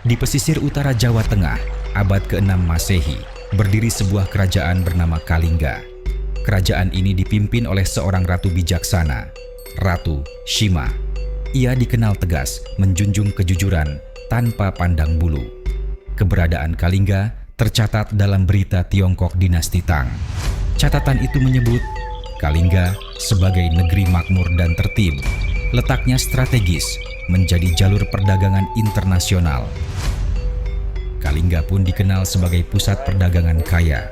Di pesisir utara Jawa Tengah, abad ke-6 Masehi, berdiri sebuah kerajaan bernama Kalingga. Kerajaan ini dipimpin oleh seorang ratu bijaksana, Ratu Shima. Ia dikenal tegas, menjunjung kejujuran tanpa pandang bulu. Keberadaan Kalingga tercatat dalam berita Tiongkok dinasti Tang. Catatan itu menyebut Kalingga sebagai negeri makmur dan tertib. Letaknya strategis, menjadi jalur perdagangan internasional. Kalingga pun dikenal sebagai pusat perdagangan kaya.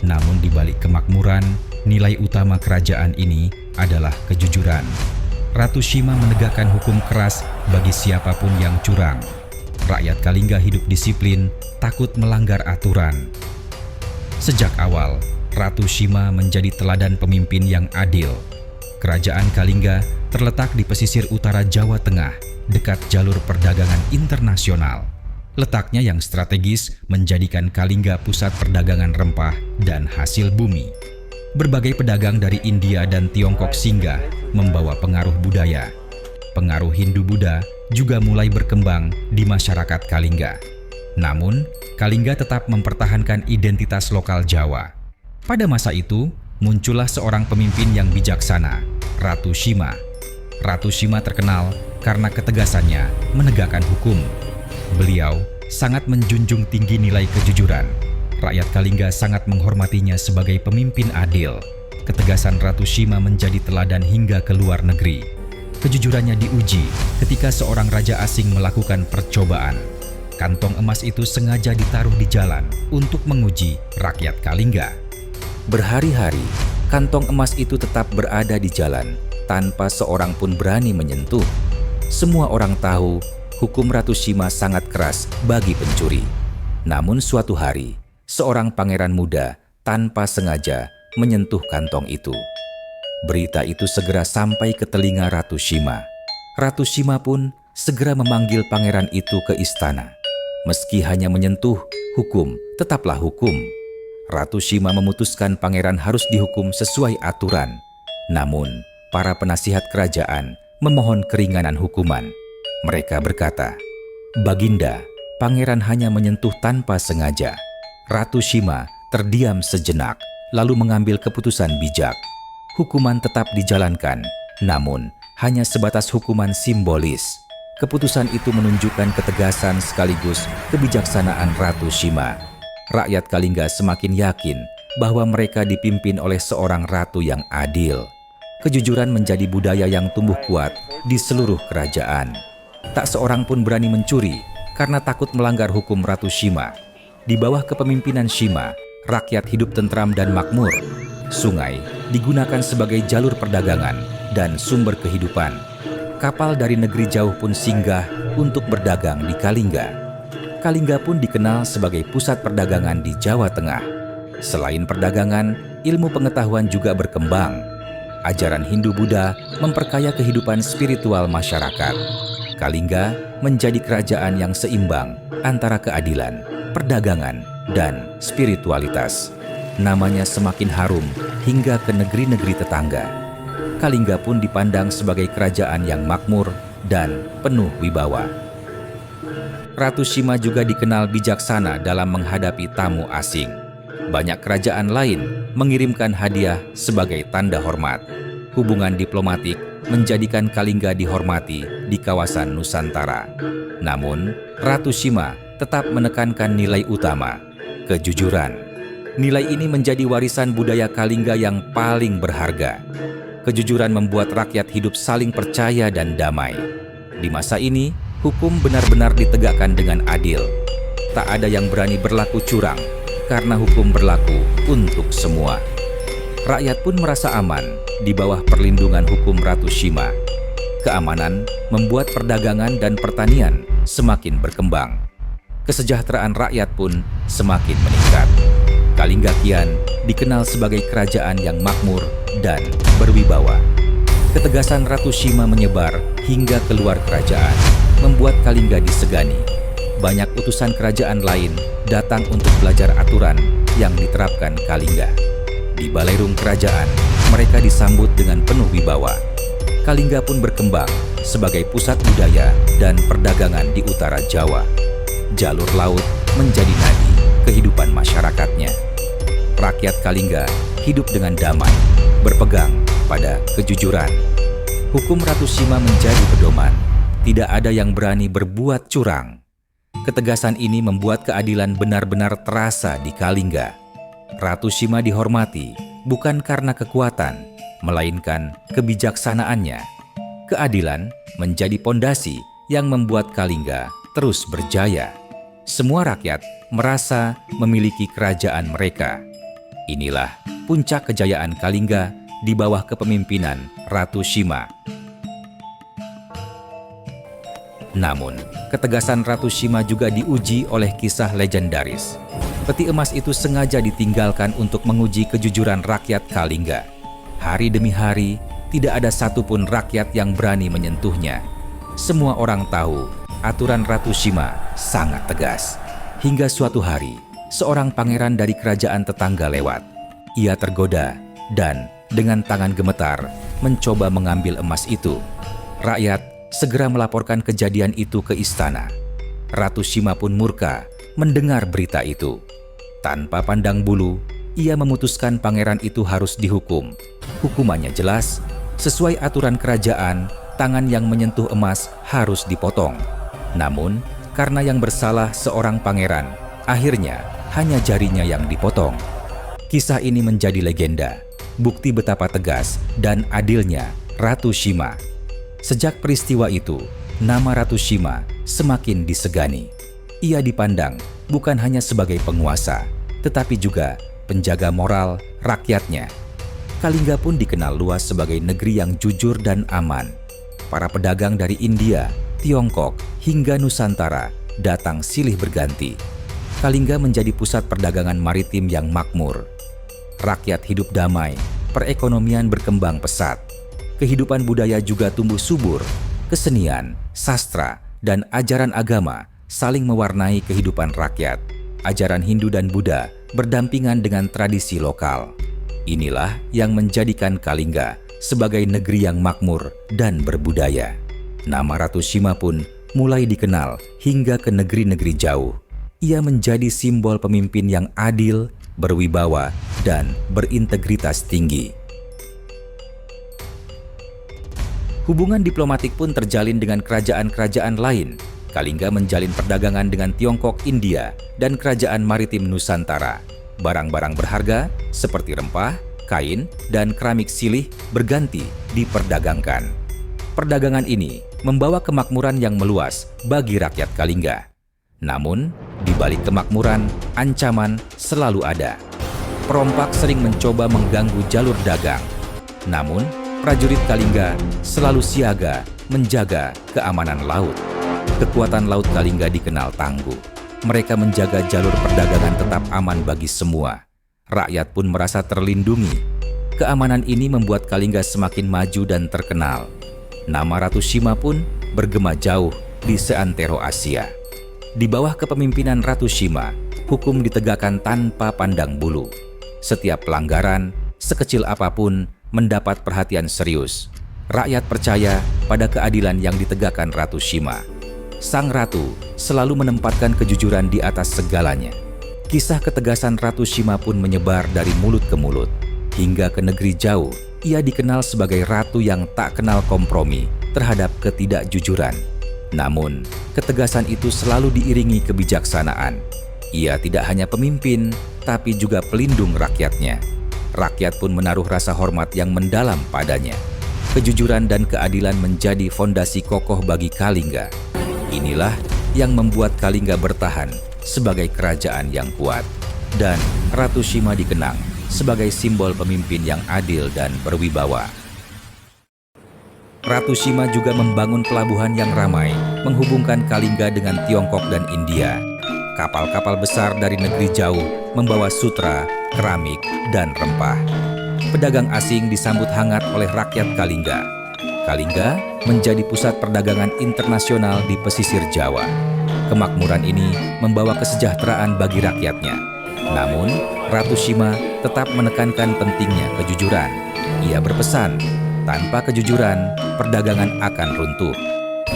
Namun di balik kemakmuran, nilai utama kerajaan ini adalah kejujuran. Ratu Shima menegakkan hukum keras bagi siapapun yang curang. Rakyat Kalingga hidup disiplin, takut melanggar aturan. Sejak awal, Ratu Shima menjadi teladan pemimpin yang adil. Kerajaan Kalingga terletak di pesisir utara Jawa Tengah, dekat jalur perdagangan internasional. Letaknya yang strategis menjadikan Kalingga pusat perdagangan rempah dan hasil bumi. Berbagai pedagang dari India dan Tiongkok singgah membawa pengaruh budaya. Pengaruh Hindu-Buddha juga mulai berkembang di masyarakat Kalingga. Namun, Kalingga tetap mempertahankan identitas lokal Jawa. Pada masa itu, muncullah seorang pemimpin yang bijaksana, Ratu Shima. Ratu Shima terkenal karena ketegasannya menegakkan hukum. Beliau sangat menjunjung tinggi nilai kejujuran. Rakyat Kalingga sangat menghormatinya sebagai pemimpin adil. Ketegasan Ratu Shima menjadi teladan hingga ke luar negeri. Kejujurannya diuji ketika seorang raja asing melakukan percobaan. Kantong emas itu sengaja ditaruh di jalan untuk menguji rakyat Kalingga. Berhari-hari, kantong emas itu tetap berada di jalan tanpa seorang pun berani menyentuh. Semua orang tahu hukum Ratu Shima sangat keras bagi pencuri. Namun suatu hari, seorang pangeran muda tanpa sengaja menyentuh kantong itu. Berita itu segera sampai ke telinga Ratu Shima. Ratu Shima pun segera memanggil pangeran itu ke istana. Meski hanya menyentuh, hukum tetaplah hukum. Ratu Shima memutuskan pangeran harus dihukum sesuai aturan. Namun, para penasihat kerajaan memohon keringanan hukuman. Mereka berkata, "Baginda, pangeran hanya menyentuh tanpa sengaja." Ratu Shima terdiam sejenak, lalu mengambil keputusan bijak. Hukuman tetap dijalankan, namun hanya sebatas hukuman simbolis. Keputusan itu menunjukkan ketegasan sekaligus kebijaksanaan Ratu Shima. Rakyat Kalingga semakin yakin bahwa mereka dipimpin oleh seorang ratu yang adil. Kejujuran menjadi budaya yang tumbuh kuat di seluruh kerajaan. Tak seorang pun berani mencuri karena takut melanggar hukum Ratu Shima. Di bawah kepemimpinan Shima, rakyat hidup tentram dan makmur. Sungai digunakan sebagai jalur perdagangan dan sumber kehidupan. Kapal dari negeri jauh pun singgah untuk berdagang di Kalingga. Kalingga pun dikenal sebagai pusat perdagangan di Jawa Tengah. Selain perdagangan, ilmu pengetahuan juga berkembang. Ajaran Hindu-Buddha memperkaya kehidupan spiritual masyarakat. Kalingga menjadi kerajaan yang seimbang antara keadilan, perdagangan, dan spiritualitas. Namanya semakin harum hingga ke negeri-negeri tetangga. Kalingga pun dipandang sebagai kerajaan yang makmur dan penuh wibawa. Ratu Shima juga dikenal bijaksana dalam menghadapi tamu asing. Banyak kerajaan lain mengirimkan hadiah sebagai tanda hormat. Hubungan diplomatik menjadikan Kalingga dihormati di kawasan Nusantara. Namun, Ratu Shima tetap menekankan nilai utama, kejujuran. Nilai ini menjadi warisan budaya Kalingga yang paling berharga. Kejujuran membuat rakyat hidup saling percaya dan damai. Di masa ini, hukum benar-benar ditegakkan dengan adil. Tak ada yang berani berlaku curang, karena hukum berlaku untuk semua. Rakyat pun merasa aman di bawah perlindungan hukum Ratu Shima. Keamanan membuat perdagangan dan pertanian semakin berkembang. Kesejahteraan rakyat pun semakin meningkat. Kalingga kian dikenal sebagai kerajaan yang makmur dan berwibawa. Ketegasan Ratu Shima menyebar hingga keluar kerajaan, membuat Kalingga disegani. Banyak utusan kerajaan lain datang untuk belajar aturan yang diterapkan Kalingga. Di balairung kerajaan, mereka disambut dengan penuh wibawa. Kalingga pun berkembang sebagai pusat budaya dan perdagangan di utara Jawa. jalur laut menjadi nadi kehidupan masyarakatnya. Rakyat Kalingga hidup dengan damai, berpegang pada kejujuran. Hukum Ratu Sima menjadi pedoman, tidak ada yang berani berbuat curang. Ketegasan ini membuat keadilan benar-benar terasa di Kalingga. Ratu Sima dihormati bukan karena kekuatan, melainkan kebijaksanaannya. Keadilan menjadi pondasi yang membuat Kalingga terus berjaya. Semua rakyat merasa memiliki kerajaan mereka. Inilah puncak kejayaan Kalingga di bawah kepemimpinan Ratu Sima. Namun, ketegasan Ratu Sima juga diuji oleh kisah legendaris. Peti emas itu sengaja ditinggalkan untuk menguji kejujuran rakyat Kalingga. Hari demi hari, tidak ada satupun rakyat yang berani menyentuhnya. Semua orang tahu, aturan Ratu Sima sangat tegas. Hingga suatu hari, seorang pangeran dari kerajaan tetangga lewat. Ia tergoda dan dengan tangan gemetar mencoba mengambil emas itu. Rakyat segera melaporkan kejadian itu ke istana. Ratu Sima pun murka mendengar berita itu. Tanpa pandang bulu, ia memutuskan pangeran itu harus dihukum. Hukumannya jelas, sesuai aturan kerajaan, tangan yang menyentuh emas harus dipotong. Namun, karena yang bersalah seorang pangeran, akhirnya hanya jarinya yang dipotong. Kisah ini menjadi legenda, bukti betapa tegas dan adilnya Ratu Sima. Sejak peristiwa itu, nama Ratu Sima semakin disegani. Ia dipandang bukan hanya sebagai penguasa, tetapi juga penjaga moral rakyatnya. Kalingga pun dikenal luas sebagai negeri yang jujur dan aman. Para pedagang dari India, Tiongkok, hingga Nusantara datang silih berganti. Kalingga menjadi pusat perdagangan maritim yang makmur. Rakyat hidup damai, perekonomian berkembang pesat. Kehidupan budaya juga tumbuh subur. Kesenian, sastra, dan ajaran agama saling mewarnai kehidupan rakyat. Ajaran Hindu dan Buddha berdampingan dengan tradisi lokal. Inilah yang menjadikan Kalingga sebagai negeri yang makmur dan berbudaya. Nama Ratu Sima pun mulai dikenal hingga ke negeri-negeri jauh. Ia menjadi simbol pemimpin yang adil, berwibawa, dan berintegritas tinggi. Hubungan diplomatik pun terjalin dengan kerajaan-kerajaan lain. Kalingga menjalin perdagangan dengan Tiongkok, India, dan kerajaan maritim Nusantara. Barang-barang berharga seperti rempah, kain, dan keramik silih berganti diperdagangkan. Perdagangan ini membawa kemakmuran yang meluas bagi rakyat Kalingga. Namun, di balik kemakmuran, ancaman selalu ada. Perompak sering mencoba mengganggu jalur dagang. Namun, prajurit Kalingga selalu siaga menjaga keamanan laut. Kekuatan Laut Kalingga dikenal tangguh. Mereka menjaga jalur perdagangan tetap aman bagi semua. Rakyat pun merasa terlindungi. Keamanan ini membuat Kalingga semakin maju dan terkenal. Nama Ratu Sima pun bergema jauh di seantero Asia. Di bawah kepemimpinan Ratu Sima, hukum ditegakkan tanpa pandang bulu. Setiap pelanggaran, sekecil apapun, mendapat perhatian serius. Rakyat percaya pada keadilan yang ditegakkan Ratu Sima. Sang Ratu selalu menempatkan kejujuran di atas segalanya. Kisah ketegasan Ratu Sima pun menyebar dari mulut ke mulut. Hingga ke negeri jauh, ia dikenal sebagai ratu yang tak kenal kompromi terhadap ketidakjujuran. Namun, ketegasan itu selalu diiringi kebijaksanaan. Ia tidak hanya pemimpin, tapi juga pelindung rakyatnya. Rakyat pun menaruh rasa hormat yang mendalam padanya. Kejujuran dan keadilan menjadi fondasi kokoh bagi Kalingga. Inilah yang membuat Kalingga bertahan sebagai kerajaan yang kuat. Dan Ratu Sima dikenang sebagai simbol pemimpin yang adil dan berwibawa. Ratu Sima juga membangun pelabuhan yang ramai, menghubungkan Kalingga dengan Tiongkok dan India. Kapal-kapal besar dari negeri jauh membawa sutra, keramik, dan rempah. Pedagang asing disambut hangat oleh rakyat Kalingga. Kalingga menjadi pusat perdagangan internasional di pesisir Jawa. Kemakmuran ini membawa kesejahteraan bagi rakyatnya. Namun, Ratu Sima tetap menekankan pentingnya kejujuran. Ia berpesan, tanpa kejujuran, perdagangan akan runtuh.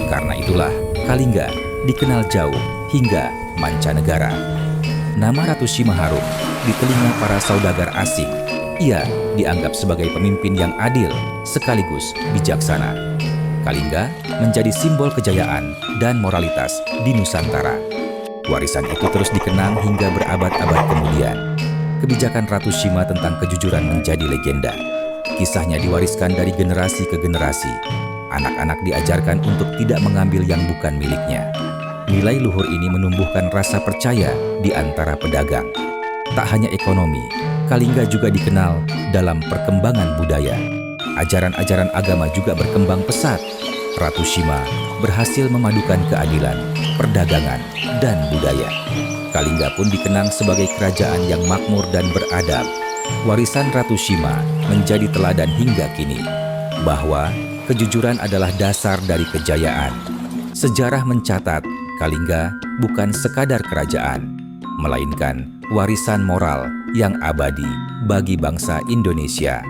Karena itulah, Kalingga dikenal jauh hingga mancanegara. Nama Ratu Shima harum di telinga para saudagar asing. Ia dianggap sebagai pemimpin yang adil sekaligus bijaksana. Kalingga menjadi simbol kejayaan dan moralitas di Nusantara. Warisan itu terus dikenang hingga berabad-abad kemudian. Kebijakan Ratu Shima tentang kejujuran menjadi legenda. Kisahnya diwariskan dari generasi ke generasi. Anak-anak diajarkan untuk tidak mengambil yang bukan miliknya. Nilai luhur ini menumbuhkan rasa percaya di antara pedagang. Tak hanya ekonomi, Kalingga juga dikenal dalam perkembangan budaya. Ajaran-ajaran agama juga berkembang pesat. Ratu Shima berhasil memadukan keadilan, perdagangan, dan budaya. Kalingga pun dikenang sebagai kerajaan yang makmur dan beradab. Warisan Ratu Shima menjadi teladan hingga kini, bahwa kejujuran adalah dasar dari kejayaan. Sejarah mencatat, Kalingga bukan sekadar kerajaan, melainkan warisan moral yang abadi bagi bangsa Indonesia.